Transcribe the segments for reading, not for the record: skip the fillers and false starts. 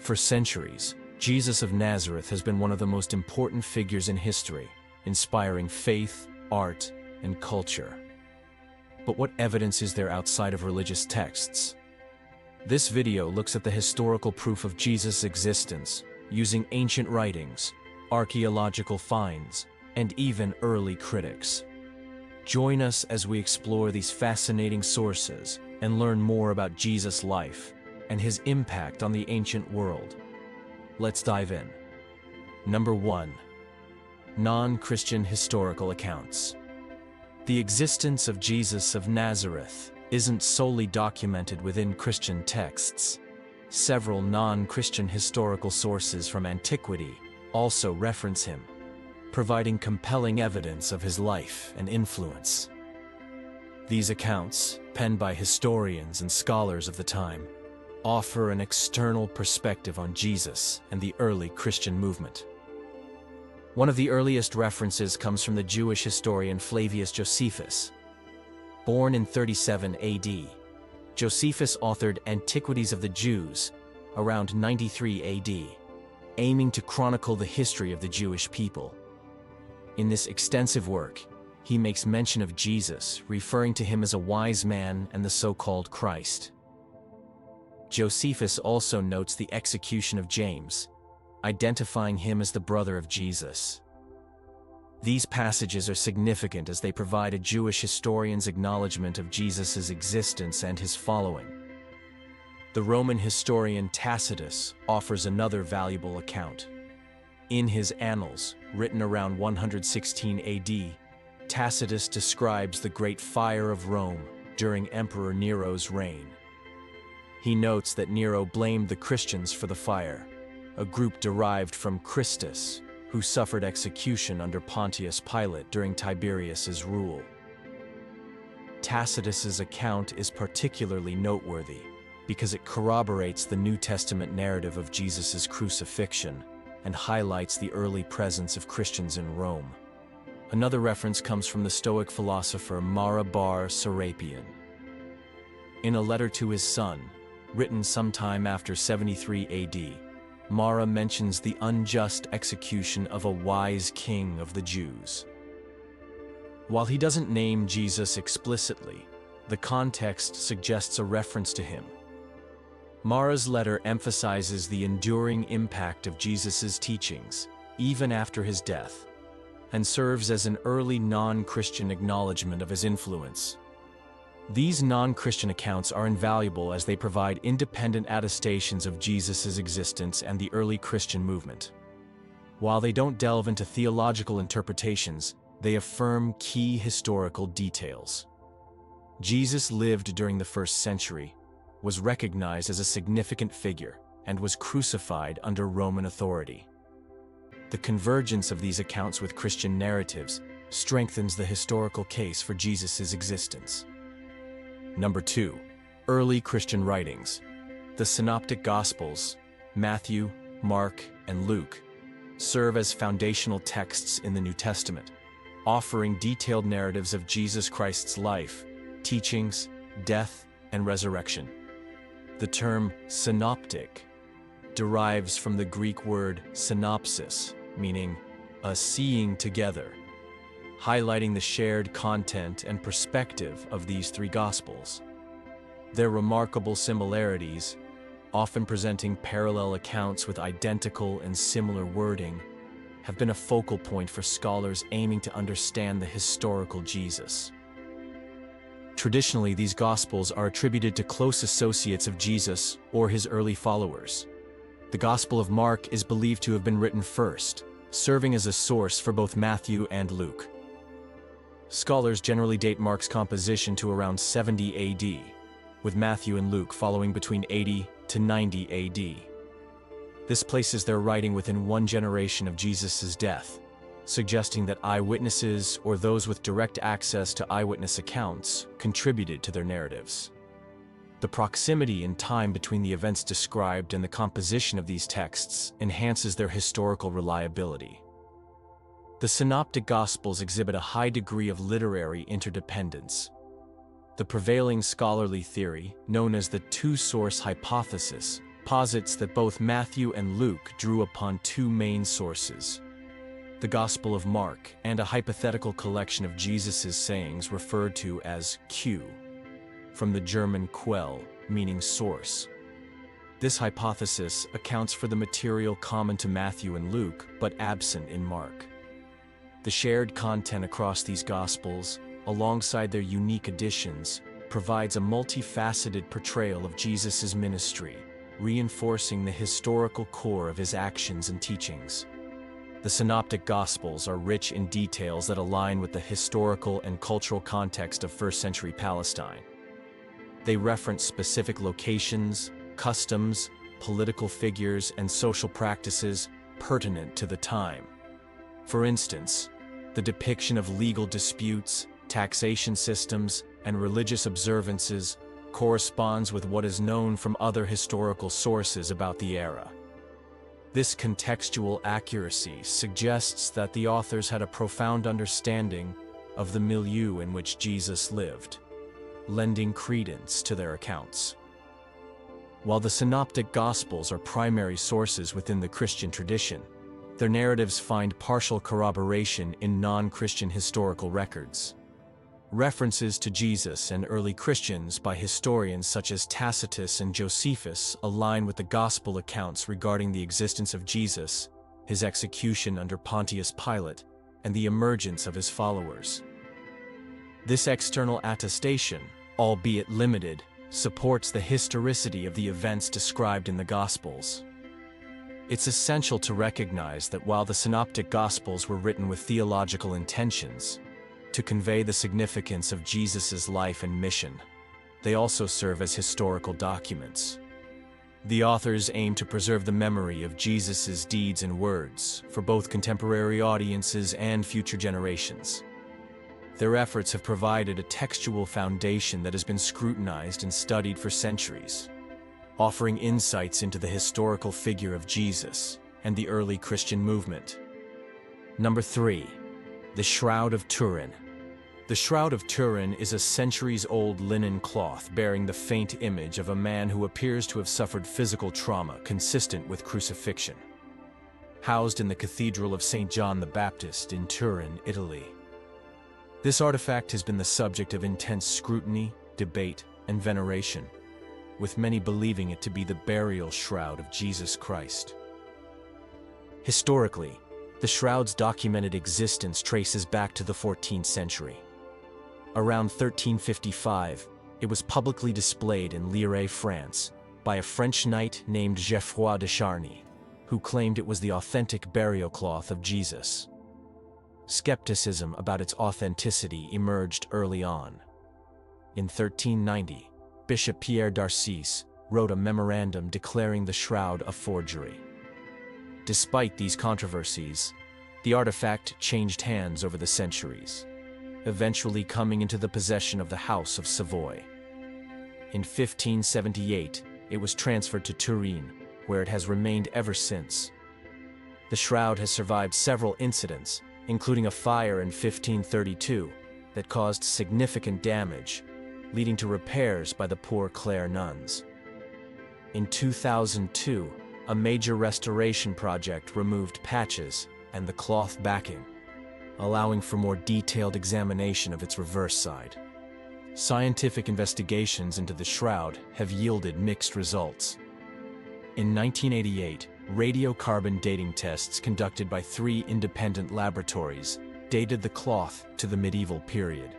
For centuries, Jesus of Nazareth has been one of the most important figures in history, inspiring faith, art, and culture. But what evidence is there outside of religious texts? This video looks at the historical proof of Jesus' existence, using ancient writings, archaeological finds, and even early critics. Join us as we explore these fascinating sources and learn more about Jesus' life and his impact on the ancient world. Let's dive in. Number 1. Non-Christian historical accounts. The existence of Jesus of Nazareth isn't solely documented within Christian texts. Several non-Christian historical sources from antiquity also reference him, providing compelling evidence of his life and influence. These accounts, penned by historians and scholars of the time, offer an external perspective on Jesus and the early Christian movement. One of the earliest references comes from the Jewish historian Flavius Josephus. Born in 37 AD, Josephus authored Antiquities of the Jews around 93 AD, aiming to chronicle the history of the Jewish people. In this extensive work, he makes mention of Jesus, referring to him as a wise man and the so-called Christ. Josephus also notes the execution of James, identifying him as the brother of Jesus. These passages are significant as they provide a Jewish historian's acknowledgement of Jesus' existence and his following. The Roman historian Tacitus offers another valuable account. In his Annals, written around 116 AD, Tacitus describes the Great Fire of Rome during Emperor Nero's reign. He notes that Nero blamed the Christians for the fire, a group derived from Christus, who suffered execution under Pontius Pilate during Tiberius's rule. Tacitus's account is particularly noteworthy because it corroborates the New Testament narrative of Jesus' crucifixion and highlights the early presence of Christians in Rome. Another reference comes from the Stoic philosopher Mara bar Serapion. In a letter to his son, written sometime after 73 AD, Mara mentions the unjust execution of a wise king of the Jews. While he doesn't name Jesus explicitly, the context suggests a reference to him. Mara's letter emphasizes the enduring impact of Jesus' teachings, even after his death, and serves as an early non-Christian acknowledgement of his influence. These non-Christian accounts are invaluable as they provide independent attestations of Jesus' existence and the early Christian movement. While they don't delve into theological interpretations, they affirm key historical details. Jesus lived during the 1st century, was recognized as a significant figure, and was crucified under Roman authority. The convergence of these accounts with Christian narratives strengthens the historical case for Jesus' existence. Number 2. Early Christian writings. The Synoptic Gospels, Matthew, Mark, and Luke, serve as foundational texts in the New Testament, offering detailed narratives of Jesus Christ's life, teachings, death, and resurrection. The term synoptic derives from the Greek word synopsis, meaning a seeing together, highlighting the shared content and perspective of these 3 Gospels. Their remarkable similarities, often presenting parallel accounts with identical and similar wording, have been a focal point for scholars aiming to understand the historical Jesus. Traditionally, these Gospels are attributed to close associates of Jesus or his early followers. The Gospel of Mark is believed to have been written first, serving as a source for both Matthew and Luke. Scholars generally date Mark's composition to around 70 AD, with Matthew and Luke following between 80 to 90 AD. This places their writing within one generation of Jesus' death, suggesting that eyewitnesses or those with direct access to eyewitness accounts contributed to their narratives. The proximity in time between the events described and the composition of these texts enhances their historical reliability. The Synoptic Gospels exhibit a high degree of literary interdependence. The prevailing scholarly theory, known as the two-source hypothesis, posits that both Matthew and Luke drew upon two main sources: the Gospel of Mark and a hypothetical collection of Jesus' sayings referred to as Q, from the German Quell, meaning source. This hypothesis accounts for the material common to Matthew and Luke, but absent in Mark. The shared content across these Gospels, alongside their unique additions, provides a multifaceted portrayal of Jesus' ministry, reinforcing the historical core of his actions and teachings. The Synoptic Gospels are rich in details that align with the historical and cultural context of first-century Palestine. They reference specific locations, customs, political figures, and social practices pertinent to the time. For instance, the depiction of legal disputes, taxation systems, and religious observances corresponds with what is known from other historical sources about the era. This contextual accuracy suggests that the authors had a profound understanding of the milieu in which Jesus lived, lending credence to their accounts. While the Synoptic Gospels are primary sources within the Christian tradition, their narratives find partial corroboration in non-Christian historical records. References to Jesus and early Christians by historians such as Tacitus and Josephus align with the Gospel accounts regarding the existence of Jesus, his execution under Pontius Pilate, and the emergence of his followers. This external attestation, albeit limited, supports the historicity of the events described in the Gospels. It's essential to recognize that while the Synoptic Gospels were written with theological intentions, to convey the significance of Jesus' life and mission, they also serve as historical documents. The authors aim to preserve the memory of Jesus' deeds and words for both contemporary audiences and future generations. Their efforts have provided a textual foundation that has been scrutinized and studied for centuries, offering insights into the historical figure of Jesus and the early Christian movement. Number 3. The Shroud of Turin. The Shroud of Turin is a centuries-old linen cloth bearing the faint image of a man who appears to have suffered physical trauma consistent with crucifixion. Housed in the Cathedral of St. John the Baptist in Turin, Italy. This artifact has been the subject of intense scrutiny, debate, and veneration, with many believing it to be the burial shroud of Jesus Christ. Historically, the shroud's documented existence traces back to the 14th century. Around 1355, it was publicly displayed in Lire, France, by a French knight named Geoffroy de Charny, who claimed it was the authentic burial cloth of Jesus. Skepticism about its authenticity emerged early on. In 1390, Bishop Pierre d'Arcis wrote a memorandum declaring the shroud a forgery. Despite these controversies, the artifact changed hands over the centuries, eventually coming into the possession of the House of Savoy. In 1578, it was transferred to Turin, where it has remained ever since. The shroud has survived several incidents, including a fire in 1532 that caused significant damage, leading to repairs by the Poor Clare nuns. In 2002, a major restoration project removed patches and the cloth backing, allowing for more detailed examination of its reverse side. Scientific investigations into the shroud have yielded mixed results. In 1988, radiocarbon dating tests conducted by 3 independent laboratories dated the cloth to the medieval period,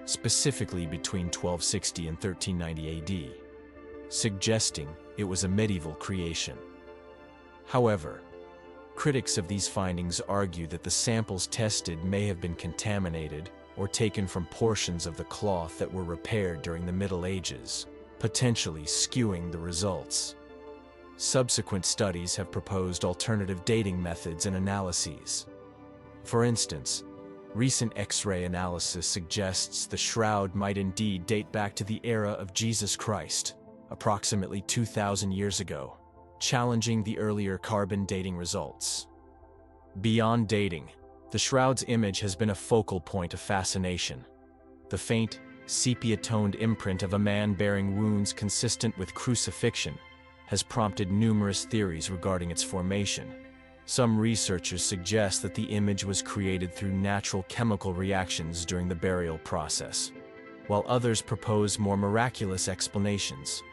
specifically between 1260 and 1390 AD, suggesting it was a medieval creation. However, critics of these findings argue that the samples tested may have been contaminated or taken from portions of the cloth that were repaired during the Middle Ages, potentially skewing the results. Subsequent studies have proposed alternative dating methods and analyses. For instance, recent X-ray analysis suggests the shroud might indeed date back to the era of Jesus Christ, approximately 2,000 years ago, challenging the earlier carbon dating results. Beyond dating, the shroud's image has been a focal point of fascination. The faint, sepia-toned imprint of a man bearing wounds consistent with crucifixion has prompted numerous theories regarding its formation. Some researchers suggest that the image was created through natural chemical reactions during the burial process, while others propose more miraculous explanations.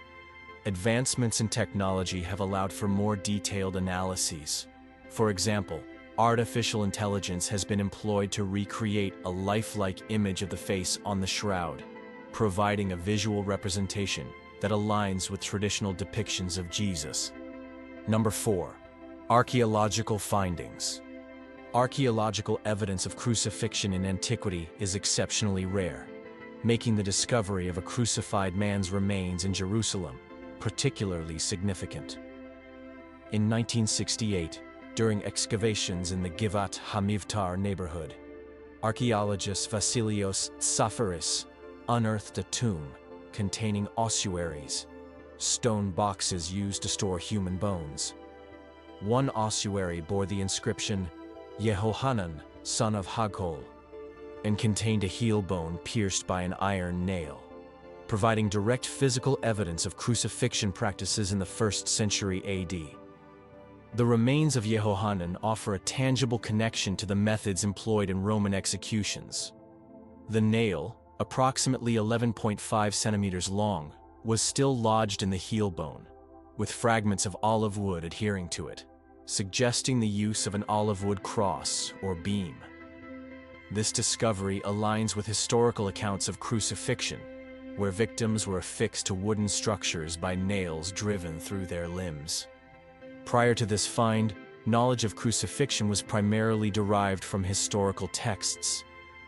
Advancements in technology have allowed for more detailed analyses. For example, artificial intelligence has been employed to recreate a lifelike image of the face on the shroud, providing a visual representation that aligns with traditional depictions of Jesus. Number 4. Archaeological findings. Archaeological evidence of crucifixion in antiquity is exceptionally rare, making the discovery of a crucified man's remains in Jerusalem particularly significant. In 1968, during excavations in the Givat HaMivtar neighborhood, archaeologist Vasilios Tsafaris unearthed a tomb containing ossuaries, stone boxes used to store human bones. One ossuary bore the inscription, Yehohanan, son of Haggol, and contained a heel bone pierced by an iron nail, providing direct physical evidence of crucifixion practices in the 1st century AD. The remains of Yehohanan offer a tangible connection to the methods employed in Roman executions. The nail, approximately 11.5 centimeters long, was still lodged in the heel bone, with fragments of olive wood adhering to it, suggesting the use of an olive wood cross or beam. This discovery aligns with historical accounts of crucifixion, where victims were affixed to wooden structures by nails driven through their limbs. Prior to this find, knowledge of crucifixion was primarily derived from historical texts,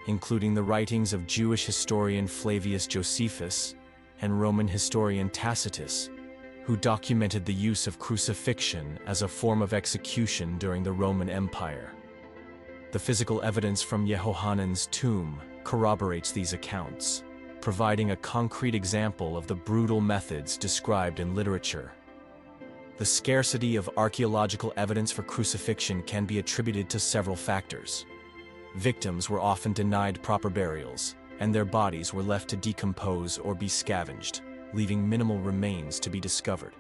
including the writings of Jewish historian Flavius Josephus and Roman historian Tacitus, who documented the use of crucifixion as a form of execution during the Roman Empire. The physical evidence from Yehohanan's tomb corroborates these accounts, providing a concrete example of the brutal methods described in literature. The scarcity of archaeological evidence for crucifixion can be attributed to several factors. Victims were often denied proper burials, and their bodies were left to decompose or be scavenged, leaving minimal remains to be discovered.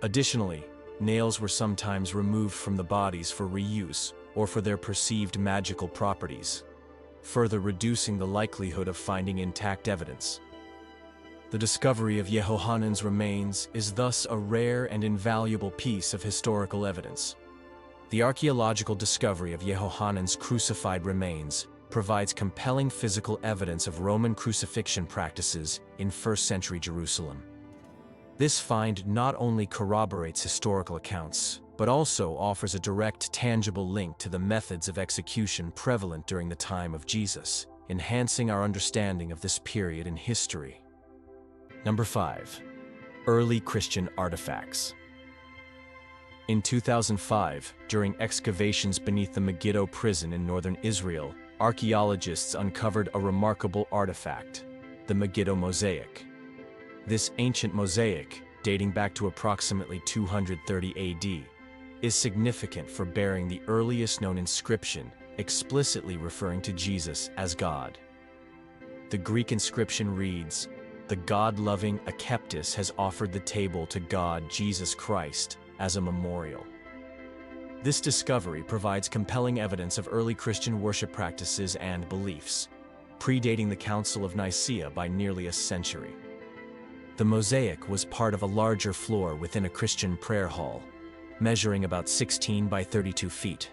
Additionally, nails were sometimes removed from the bodies for reuse or for their perceived magical properties, further reducing the likelihood of finding intact evidence. The discovery of Yehohanan's remains is thus a rare and invaluable piece of historical evidence. The archaeological discovery of Yehohanan's crucified remains provides compelling physical evidence of Roman crucifixion practices in 1st century Jerusalem. This find not only corroborates historical accounts, but also offers a direct, tangible link to the methods of execution prevalent during the time of Jesus, enhancing our understanding of this period in history. Number 5. Early Christian artifacts. In 2005, during excavations beneath the Megiddo prison in northern Israel, archaeologists uncovered a remarkable artifact, the Megiddo mosaic. This ancient mosaic, dating back to approximately 230 AD, is significant for bearing the earliest known inscription explicitly referring to Jesus as God. The Greek inscription reads, "The God-loving skeptics has offered the table to God Jesus Christ as a memorial." This discovery provides compelling evidence of early Christian worship practices and beliefs, predating the Council of Nicaea by nearly a century. The mosaic was part of a larger floor within a Christian prayer hall, measuring about 16 by 32 feet.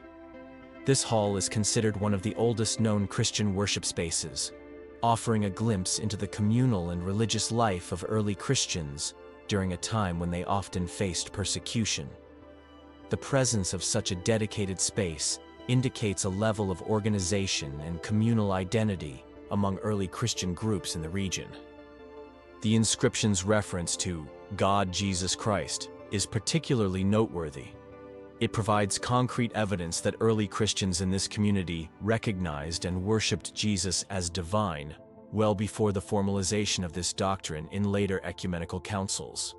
This hall is considered one of the oldest known Christian worship spaces, offering a glimpse into the communal and religious life of early Christians during a time when they often faced persecution. The presence of such a dedicated space indicates a level of organization and communal identity among early Christian groups in the region. The inscription's reference to God Jesus Christ is particularly noteworthy. It provides concrete evidence that early Christians in this community recognized and worshipped Jesus as divine well before the formalization of this doctrine in later ecumenical councils.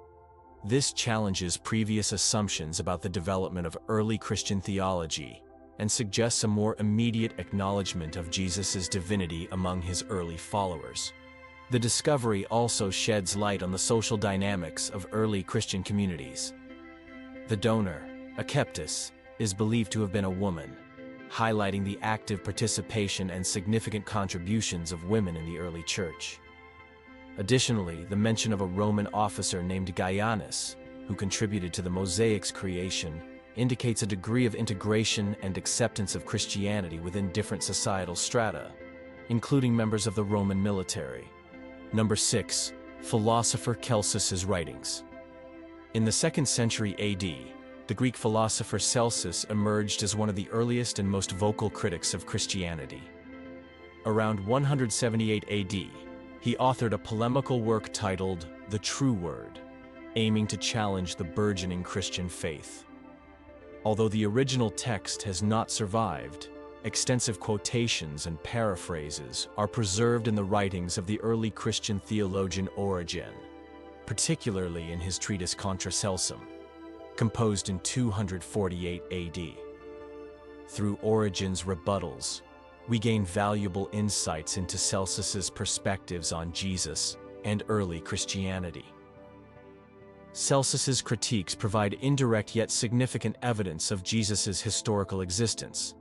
This challenges previous assumptions about the development of early Christian theology and suggests a more immediate acknowledgement of Jesus' divinity among his early followers. The discovery also sheds light on the social dynamics of early Christian communities. The donor, a skeptis, is believed to have been a woman, highlighting the active participation and significant contributions of women in the early church. Additionally, the mention of a Roman officer named Gaianus, who contributed to the mosaic's creation, indicates a degree of integration and acceptance of Christianity within different societal strata, including members of the Roman military. Number 6. Philosopher Celsus's writings. In the 2nd century AD, the Greek philosopher Celsus emerged as one of the earliest and most vocal critics of Christianity. Around 178 AD, he authored a polemical work titled The True Word, aiming to challenge the burgeoning Christian faith. Although the original text has not survived, extensive quotations and paraphrases are preserved in the writings of the early Christian theologian Origen, particularly in his treatise Contra Celsum, composed in 248 AD. Through Origen's rebuttals, we gain valuable insights into Celsus's perspectives on Jesus and early Christianity. Celsus's critiques provide indirect yet significant evidence of Jesus's historical existence.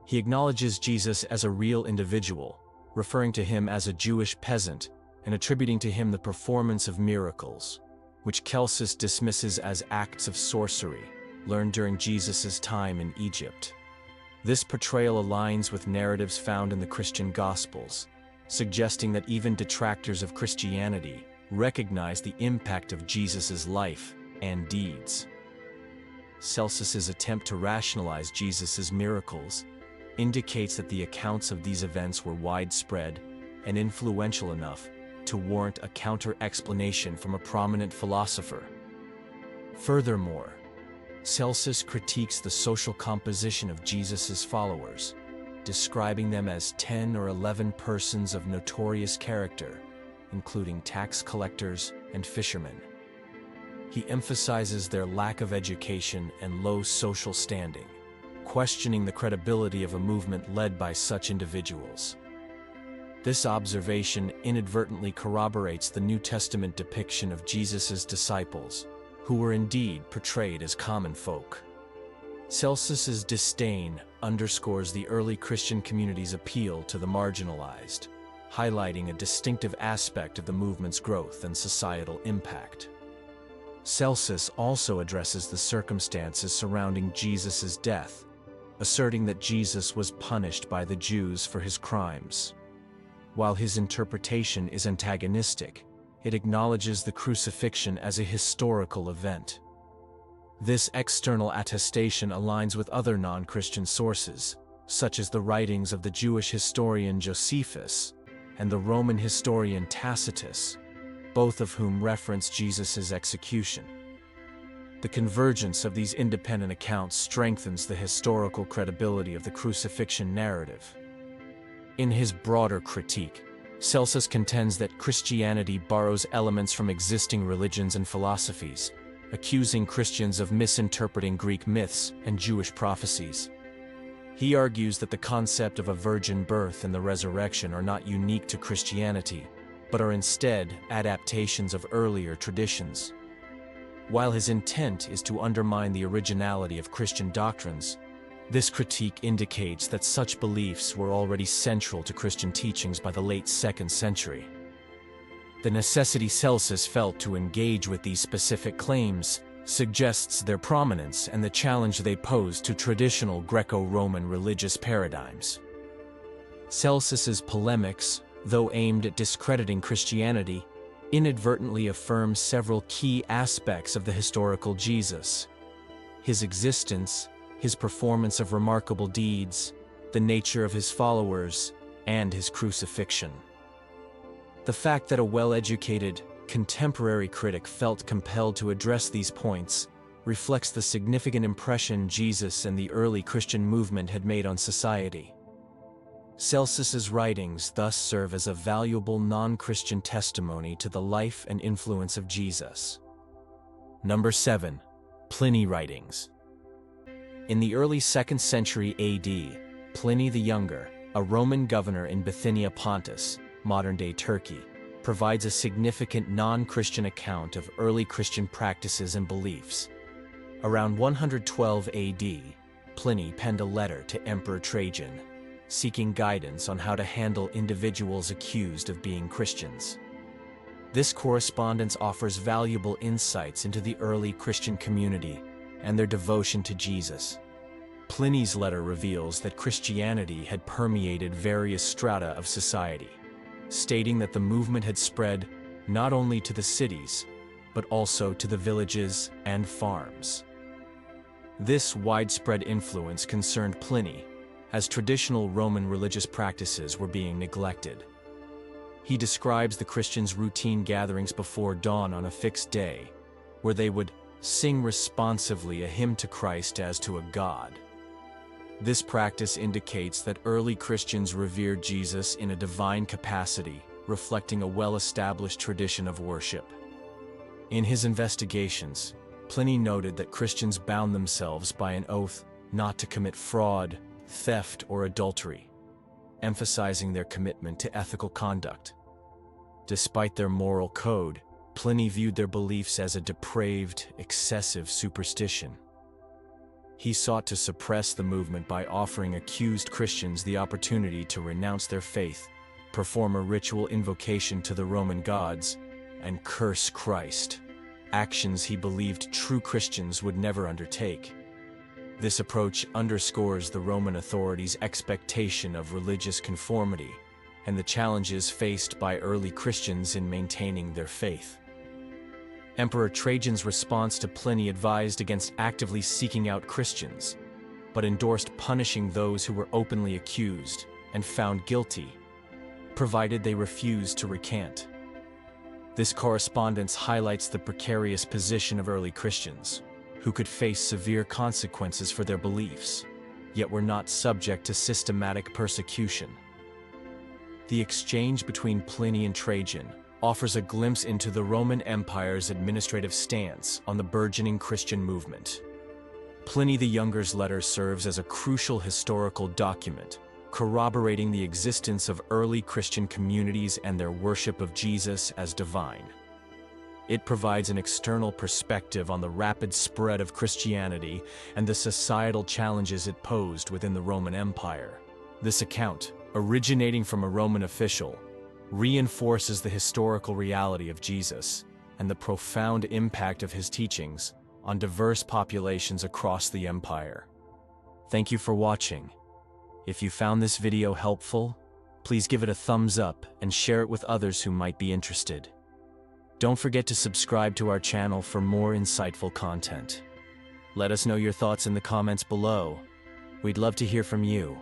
He acknowledges Jesus as a real individual, referring to him as a Jewish peasant and attributing to him the performance of miracles, which Celsus dismisses as acts of sorcery learned during Jesus's time in Egypt. This portrayal aligns with narratives found in the Christian Gospels, suggesting that even detractors of Christianity recognize the impact of Jesus's life and deeds. Celsus's attempt to rationalize Jesus's miracles indicates that the accounts of these events were widespread and influential enough to warrant a counter-explanation from a prominent philosopher. Furthermore, Celsus critiques the social composition of Jesus's followers, describing them as 10 or 11 persons of notorious character, including tax collectors and fishermen. He emphasizes their lack of education and low social standing, questioning the credibility of a movement led by such individuals. This observation inadvertently corroborates the New Testament depiction of Jesus's disciples, who were indeed portrayed as common folk. Celsus's disdain underscores the early Christian community's appeal to the marginalized, highlighting a distinctive aspect of the movement's growth and societal impact. Celsus also addresses the circumstances surrounding Jesus's death, asserting that Jesus was punished by the Jews for his crimes. While his interpretation is antagonistic, it acknowledges the crucifixion as a historical event. This external attestation aligns with other non-Christian sources, such as the writings of the Jewish historian Josephus and the Roman historian Tacitus, both of whom reference Jesus' execution. The convergence of these independent accounts strengthens the historical credibility of the crucifixion narrative. In his broader critique, Celsus contends that Christianity borrows elements from existing religions and philosophies, accusing Christians of misinterpreting Greek myths and Jewish prophecies. He argues that the concept of a virgin birth and the resurrection are not unique to Christianity, but are instead adaptations of earlier traditions. While his intent is to undermine the originality of Christian doctrines, this critique indicates that such beliefs were already central to Christian teachings by the late 2nd century. The necessity Celsus felt to engage with these specific claims suggests their prominence and the challenge they pose to traditional Greco-Roman religious paradigms. Celsus's polemics, though aimed at discrediting Christianity, inadvertently affirm several key aspects of the historical Jesus: his existence, his performance of remarkable deeds, the nature of his followers, and his crucifixion. The fact that a well-educated, contemporary critic felt compelled to address these points reflects the significant impression Jesus and the early Christian movement had made on society. Celsus's writings thus serve as a valuable non-Christian testimony to the life and influence of Jesus. Number 7. Pliny writings. In the early 2nd century AD, Pliny the Younger, a Roman governor in Bithynia Pontus, modern-day Turkey, provides a significant non-Christian account of early Christian practices and beliefs. Around 112 AD, Pliny penned a letter to Emperor Trajan, seeking guidance on how to handle individuals accused of being Christians. This correspondence offers valuable insights into the early Christian community and their devotion to Jesus. Pliny's letter reveals that Christianity had permeated various strata of society, stating that the movement had spread not only to the cities, but also to the villages and farms. This widespread influence concerned Pliny, as traditional Roman religious practices were being neglected. He describes the Christians' routine gatherings before dawn on a fixed day, where they would sing responsively a hymn to Christ as to a god. This practice indicates that early Christians revered Jesus in a divine capacity, reflecting a well-established tradition of worship. In his investigations, Pliny noted that Christians bound themselves by an oath not to commit fraud, theft, or adultery, emphasizing their commitment to ethical conduct. Despite their moral code, Pliny viewed their beliefs as a depraved, excessive superstition. He sought to suppress the movement by offering accused Christians the opportunity to renounce their faith, perform a ritual invocation to the Roman gods, and curse Christ, actions he believed true Christians would never undertake. This approach underscores the Roman authorities' expectation of religious conformity and the challenges faced by early Christians in maintaining their faith. Emperor Trajan's response to Pliny advised against actively seeking out Christians, but endorsed punishing those who were openly accused and found guilty, provided they refused to recant. This correspondence highlights the precarious position of early Christians, who could face severe consequences for their beliefs, yet were not subject to systematic persecution. The exchange between Pliny and Trajan offers a glimpse into the Roman Empire's administrative stance on the burgeoning Christian movement. Pliny the Younger's letter serves as a crucial historical document, corroborating the existence of early Christian communities and their worship of Jesus as divine. It provides an external perspective on the rapid spread of Christianity and the societal challenges it posed within the Roman Empire. This account, originating from a Roman official, reinforces the historical reality of Jesus and the profound impact of his teachings on diverse populations across the empire. Thank you for watching. If you found this video helpful, please give it a thumbs up and share it with others who might be interested. Don't forget to subscribe to our channel for more insightful content. Let us know your thoughts in the comments below. We'd love to hear from you.